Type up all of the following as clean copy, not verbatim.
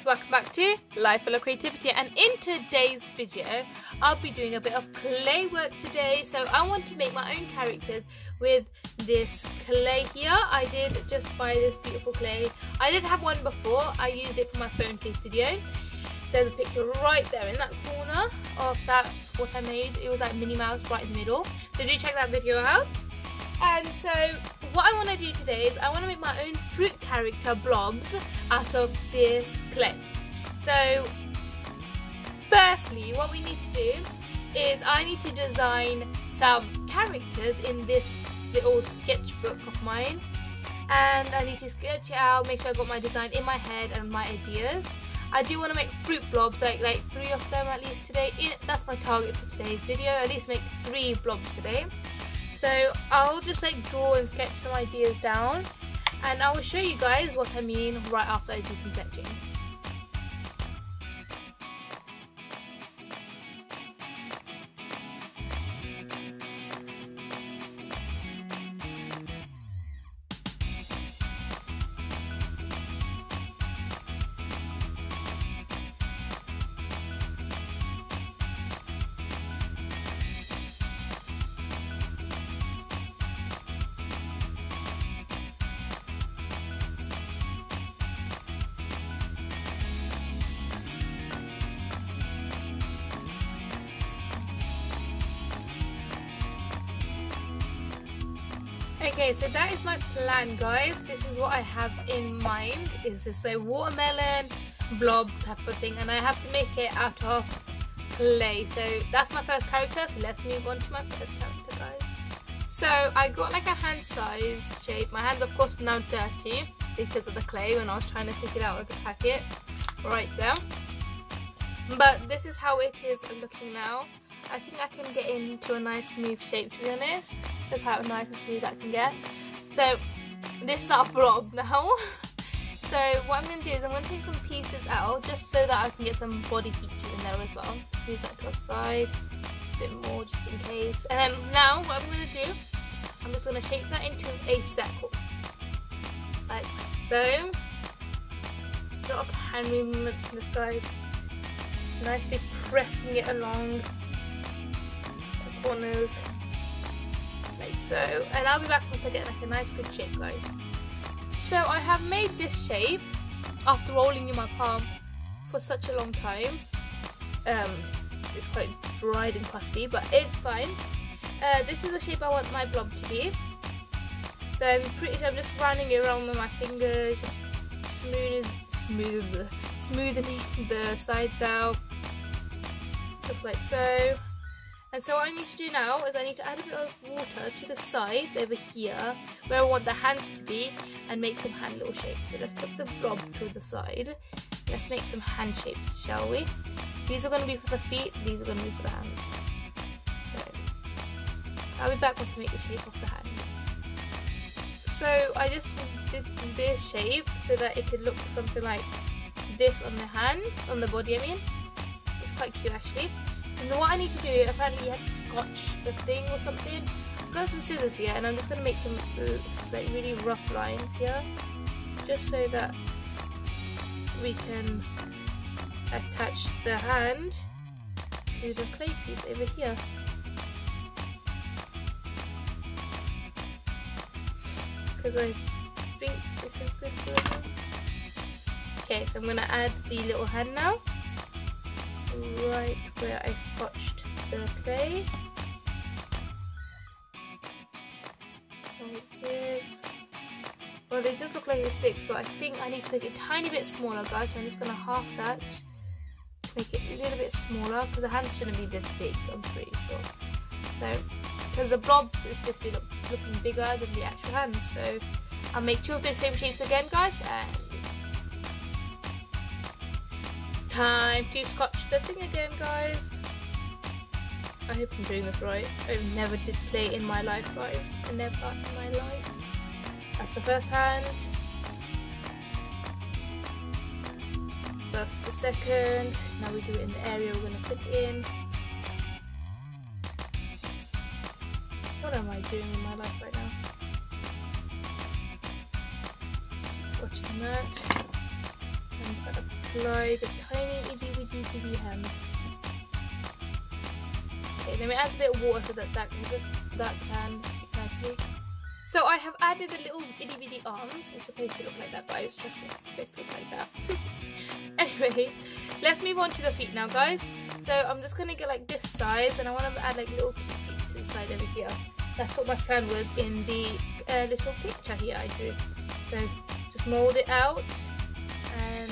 guys, welcome back to Life Full of Creativity, and in today's video I'll be doing a bit of clay work today. So I want to make my own characters with this clay here. I did just buy this beautiful clay. I did have one before. I used it for my phone case video. There's a picture right there in that corner of that, what I made. It was like Minnie Mouse right in the middle, so do check that video out. And so what I want to do today is I want to make my own fruit character blobs out of this clay. So firstly, what we need to do is I need to design some characters in this little sketchbook of mine, and I need to sketch it out, make sure I got my design in my head and my ideas. I do want to make fruit blobs, like 3 of them at least today. That's my target for today's video, at least make 3 blobs today. So I'll just draw and sketch some ideas down, and I will show you guys what I mean right after I do some sketching. Okay, so that is my plan, guys. This is what I have in mind. Is this a watermelon blob type of thing, and I have to make it out of clay. So that's my first character, so let's move on to my first character, guys. So I got like a hand size shape. My hands of course now dirty because of the clay when I was trying to take it out of the packet right there, but this is how it is looking now. I think I can get into a nice smooth shape, to be honest. Look how nice and smooth I can get. So this is our blob now. So what I'm going to do is I'm going to take some pieces out just so that I can get some body features in there as well. Move that to the side a bit more just in case. And then now what I'm going to do, I'm just going to shape that into a circle. Like so. A lot of hand movements in this, guys. Nicely pressing it along corners like so, and I'll be back once I get like a nice good shape, guys. So I have made this shape after rolling in my palm for such a long time. It's quite dried and crusty, but it's fine. This is the shape I want my blob to be. So I'm just running it around with my fingers, just smoothing the sides out, just like so. And so what I need to do now is I need to add a bit of water to the sides over here where I want the hands to be, and make some hand little shapes. So let's put the blob to the side. Let's make some hand shapes, shall we? These are going to be for the feet, these are going to be for the hands. So I'll be back once I make the shape of the hand. So I just did this shape so that it could look something like this on the hand, on the body I mean. It's quite cute actually. And what I need to do, apparently you have to scotch the thing or something. I've got some scissors here, and I'm just going to make some like really rough lines here, just so that we can attach the hand to the clay piece over here. Because I think this is good for it. Okay, so I'm going to add the little hand now, right where I scotched the clay, like this. Well, it does look like it sticks, but I think I need to make it a tiny bit smaller, guys. So I'm just going to half that to make it a little bit smaller, because the hands shouldn't be this big, I'm pretty sure. So, because the blob is supposed to be looking bigger than the actual hands, so I'll make 2 of those same shapes again, guys, and time to scotch the thing again, guys. I hope I'm doing this right. I've never did clay in my life, guys. Never in my life. That's the first hand. That's the second. Now we do it in the area we're going to fit in. What am I doing in my life right now? Scotching that. And apply the tiny itty hands. Okay, let me add a bit of water so that can stick nicely. So I have added the little itty bitty arms. It's supposed to look like that, guys. Trust me, it's supposed to look like that. Anyway, let's move on to the feet now, guys. So I'm just gonna get like this size, and I want to add like little feet to the side over here. That's what my plan was in the little picture here I drew. So just mold it out, and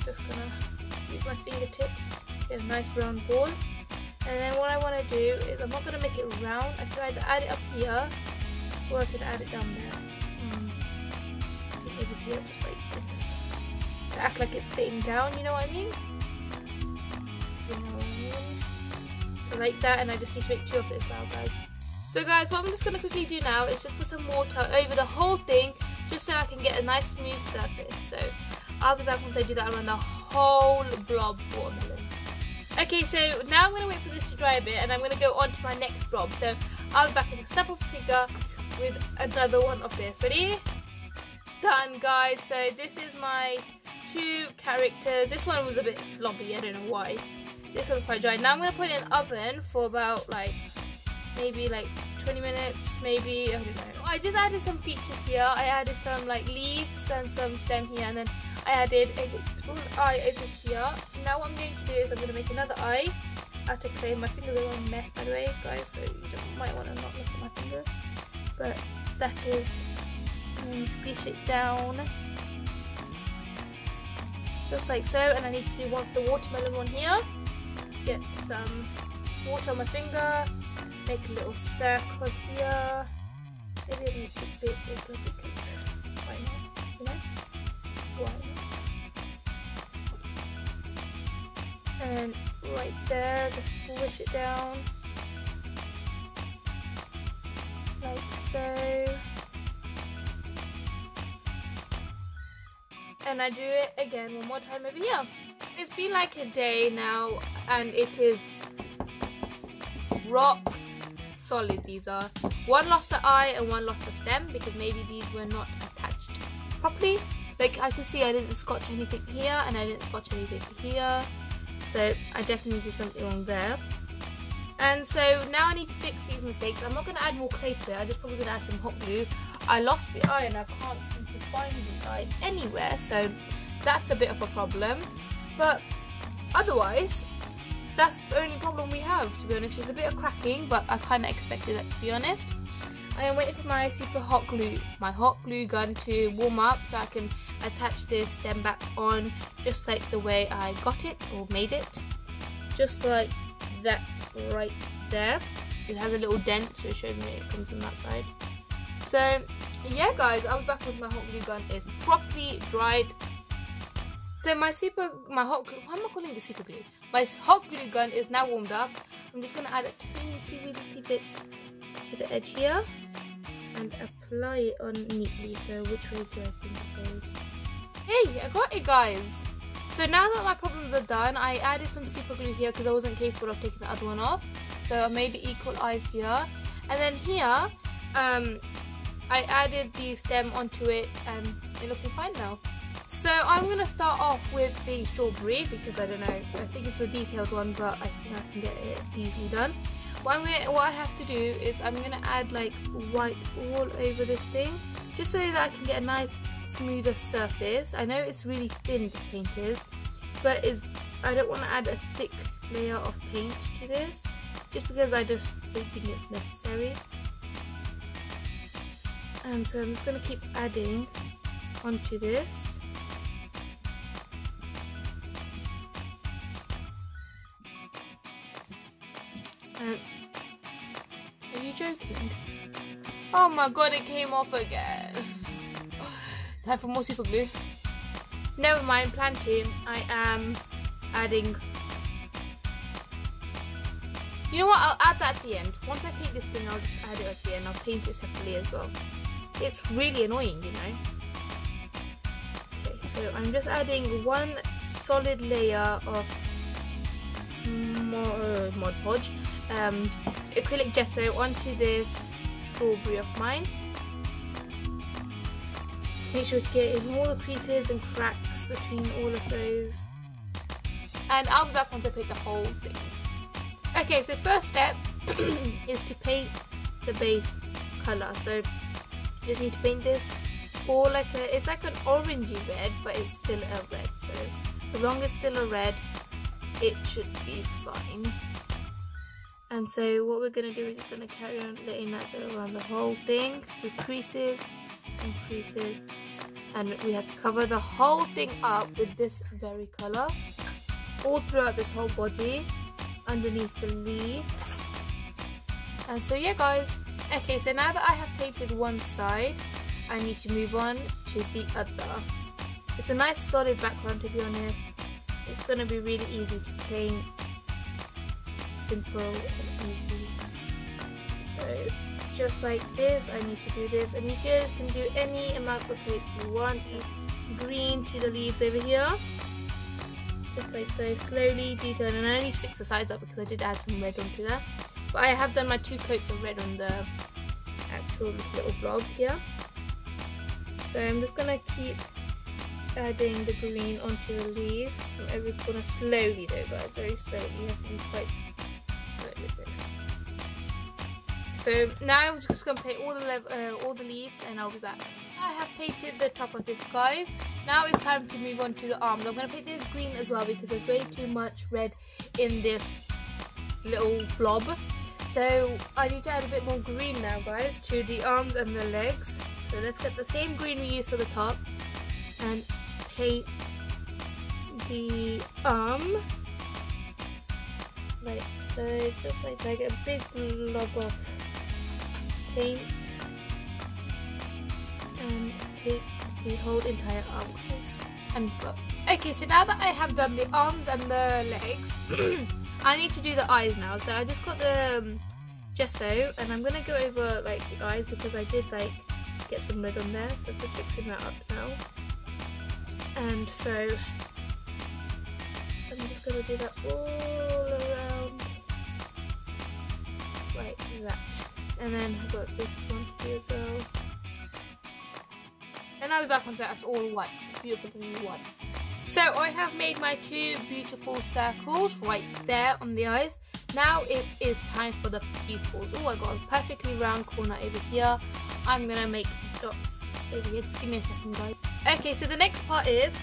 just gonna use my fingertips, get a nice round ball. And then what I want to do is, I'm not gonna make it round. I can either add it up here, or I could add it down there. Over here, just like this. To act like it's sitting down, you know what I mean? You know what I mean? So like that, and I just need to make 2 of this now, guys. So guys, what I'm just going to quickly do now is just put some water over the whole thing, just so I can get a nice smooth surface. So I'll be back once I do that around the whole blob watermelon. Okay, so now I'm going to wait for this to dry a bit, and I'm going to go on to my next blob. So I'll be back in a snap of a finger with another one of this. Ready? Done, guys. So this is my 2 characters. This one was a bit sloppy, I don't know why. This one's quite dry. Now I'm going to put it in the oven for about maybe 20 minutes, maybe, I don't know. I just added some features here. I added some leaves and some stem here, and then I added a little eye over here. Now what I'm going to do is I'm going to make another eye out of clay. My fingers are a mess, by the way, guys, so you might want to not look at my fingers. But that is, squish it down just like so, and I need to do one for the watermelon one here. Get some water on my finger, make a little circle here. Maybe I need to be a bit bigger because why not, you know? Why not? And right there, just squish it down like so. And I do it again one more time over here. It's been like a day now, and it is rock solid. These are, one lost the eye and one lost the stem because maybe these were not attached properly. Like I can see I didn't scotch anything here, and I didn't scotch anything here, so I definitely did something wrong there. And so now I need to fix these mistakes. I'm not going to add more clay to it, I'm just probably going to add some hot glue. I lost the eye and I can't seem to find the eye anywhere, so that's a bit of a problem. But otherwise, that's the only problem we have, to be honest. There's a bit of cracking, but I kind of expected that, to be honest. I am waiting for my super hot glue gun to warm up so I can attach this stem back on just like the way I got it or made it. Just like that right there. It has a little dent, so it shows me it comes from that side. So yeah guys, I'll be back with my hot glue gun is properly dried. So my hot glue, why am I calling it super glue? My hot glue gun is now warmed up. I'm just going to add a teensy bit to the edge here and apply it on neatly. So which way do I think it goes? Hey, I got it guys! So now that my problems are done, I added some super glue here because I wasn't capable of taking the other one off. So I made the equal eyes here. And then here, I added the stem onto it and it's looking fine now. So I'm going to start off with the strawberry because I don't know, I think it's a detailed one, but I think I can get it easily done. What I have to do is I'm going to add like white all over this thing just so that I can get a nice smoother surface. I know it's really thin, this paint is, but I don't want to add a thick layer of paint to this just because I just don't think it's necessary. And so I'm just going to keep adding onto this. Are you joking? Oh my god, it came off again. Time for more super glue. Never mind, plan 2. I am adding... You know what, I'll add that at the end. Once I paint this thing, I'll just add it at the end. I'll paint it separately as well. It's really annoying, you know. Okay, so I'm just adding one solid layer of Mod Podge acrylic gesso onto this strawberry of mine. Make sure to get in all the creases and cracks space between all of those. And I'll be back once I paint the whole thing. Okay, so first step is to paint the base colour. So you just need to paint this all like it's like an orangey red, but it's still a red. So as long as it's still a red, it should be fine. And so what we're going to do is just going to carry on letting that go around the whole thing through creases and creases. And we have to cover the whole thing up with this very colour all throughout this whole body, underneath the leaves. And so yeah guys, okay, so now that I have painted one side, I need to move on to the other. It's a nice solid background, to be honest. It's going to be really easy to paint, simple and easy. So just like this, I need to do this, and you guys can do any amount of paint you want. Green to the leaves over here, just like so, slowly detailed. And I need to fix the sides up because I did add some red onto that, but I have done my 2 coats of red on the actual little blob here. So I'm just gonna keep adding the green onto the leaves from every corner, slowly though guys, very slowly. You have to be quite slow with this. So now I'm just going to paint all the leaves, and I'll be back. I have painted the top of this, guys. Now it's time to move on to the arms. I'm going to paint this green as well because there's way too much red in this little blob. So I need to add a bit more green now, guys, to the arms and the legs. So let's get the same green we used for the top and paint the arm like so, just like that. Get a big blob of paint and paint the whole entire arm, guys, and blob. Okay, so now that I have done the arms and the legs, I need to do the eyes now. So I just got the gesso, and I'm gonna go over like the eyes because I did like get some red on there, so I'm just fixing that up now. And so I'm just gonna do that all around like that. And then I've got this one here as well. And I'll be back once that's all white, beautifully white. So I have made my 2 beautiful circles right there on the eyes. Now it is time for the pupils. Oh, I got a perfectly round corner over here. I'm gonna make dots over here. Just give me a second, guys. Okay, so the next part is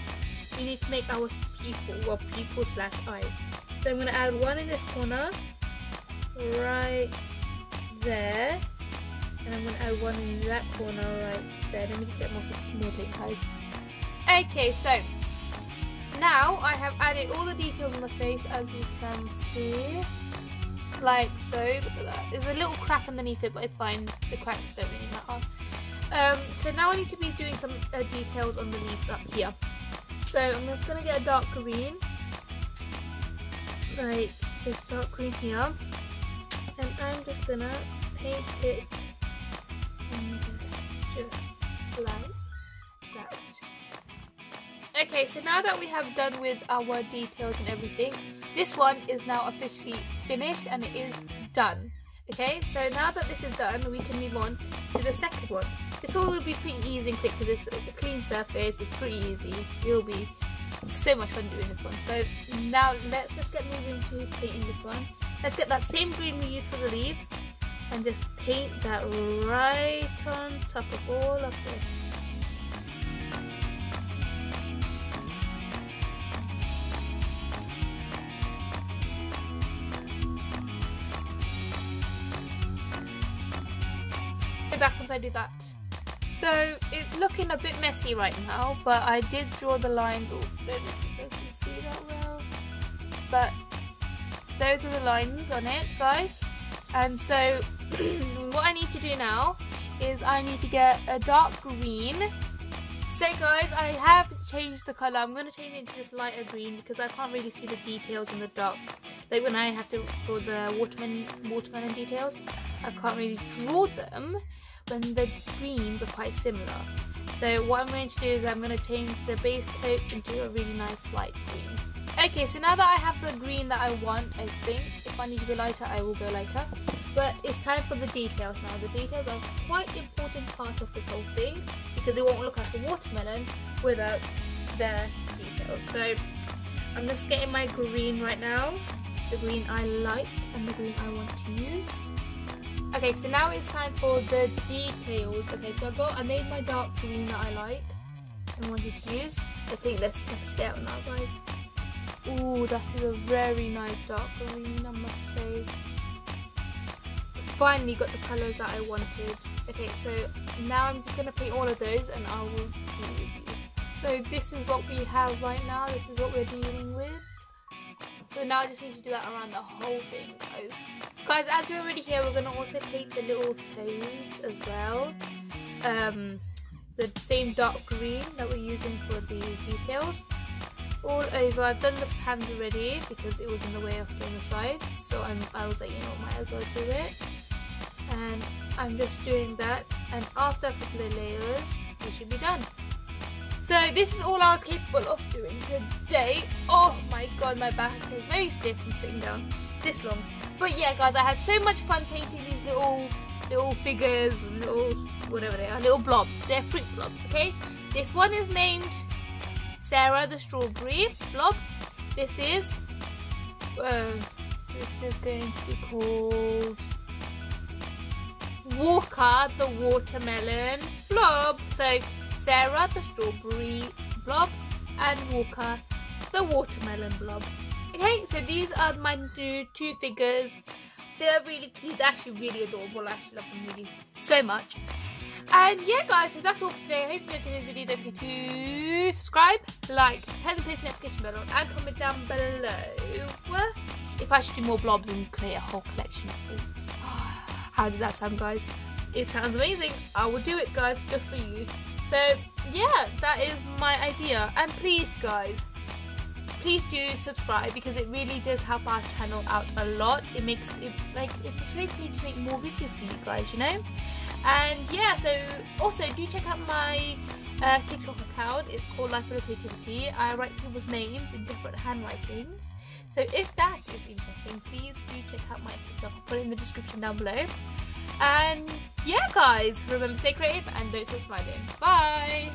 we need to make our pupil, or pupil slash eyes. So I'm gonna add one in this corner, right there, and I'm gonna add one in that corner right there. Let me just get more paint, guys. Okay, so now I have added all the details on the face, as you can see, like so. Look at that. There's a little crack underneath it, but it's fine. The cracks don't really matter. So now I need to be doing some details on the leaves up here. So I'm just gonna get a dark green, like this dark green here, and I'm just gonna paint it just like that. Okay, so now that we have done with our details and everything, this one is now officially finished and it is done. Okay, so now that this is done, we can move on to the second one. This one will be pretty easy and quick because it's a clean surface, it's pretty easy. It'll be so much fun doing this one. So now let's just get moving to painting this one. Let's get that same green we used for the leaves and just paint that right on top of all of this. Back once I do that. So it's looking a bit messy right now, but I did draw the lines. Oh, I don't know if you guys can see that well, but those are the lines on it, guys. And so what I need to do now is I need to get a dark green. So guys, I have changed the colour. I'm going to change it into this lighter green because I can't really see the details in the dark. Like when I have to draw the watermelon details, I can't really draw them when the greens are quite similar. So what I'm going to do is I'm going to change the base coat into a really nice light green. Okay, so now that I have the green that I want, I think if I need to go lighter, I will go lighter. But it's time for the details now. The details are quite an important part of this whole thing because it won't look like a watermelon without the details. So I'm just getting my green right now, the green I like and the green I want to use. Okay, so now it's time for the details. Okay, so I made my dark green that I like and wanted to use. I think let's test it out now, guys. Ooh, that is a very nice dark green, I must say. Finally got the colours that I wanted. Okay, so now I'm just going to paint all of those and I will do with you. So this is what we have right now, this is what we're dealing with. So now I just need to do that around the whole thing, guys. Guys, as we're already here, we're going to also paint the little toes as well. The same dark green that we're using for the details. All over. I've done the hands already because it was in the way of doing the sides. So I was like, you know, might as well do it. And I'm just doing that. And after a couple of layers, we should be done. So this is all I was capable of doing today. Oh my god, my back is very stiff from sitting down this long. But yeah, guys, I had so much fun painting these little figures, little whatever they are, little blobs. They're fruit blobs, okay? This one is named Sarah the strawberry blob. This is going to be called Walker the watermelon blob. So Sarah the strawberry blob and Walker the watermelon blob. Okay, so these are my new two figures. They're really cute. They're actually really adorable. I actually love them really so much. And yeah, guys, so that's all for today. I hope you enjoyed today's video. Don't forget to subscribe, like, turn the post notification bell on, and comment down below if I should do more blobs and create a whole collection of fruits. How does that sound, guys? It sounds amazing. I will do it, guys, just for you. So yeah, that is my idea. And please, guys, please do subscribe because it really does help our channel out a lot. It makes it it persuades me to make more videos for you guys, you know. And yeah, so also do check out my TikTok account. It's called Life Full of Creativity. I write people's names in different handwritings. So if that is interesting, please do check out my TikTok. I'll put it in the description down below. And yeah, guys, remember to stay creative and don't stop smiling. Bye!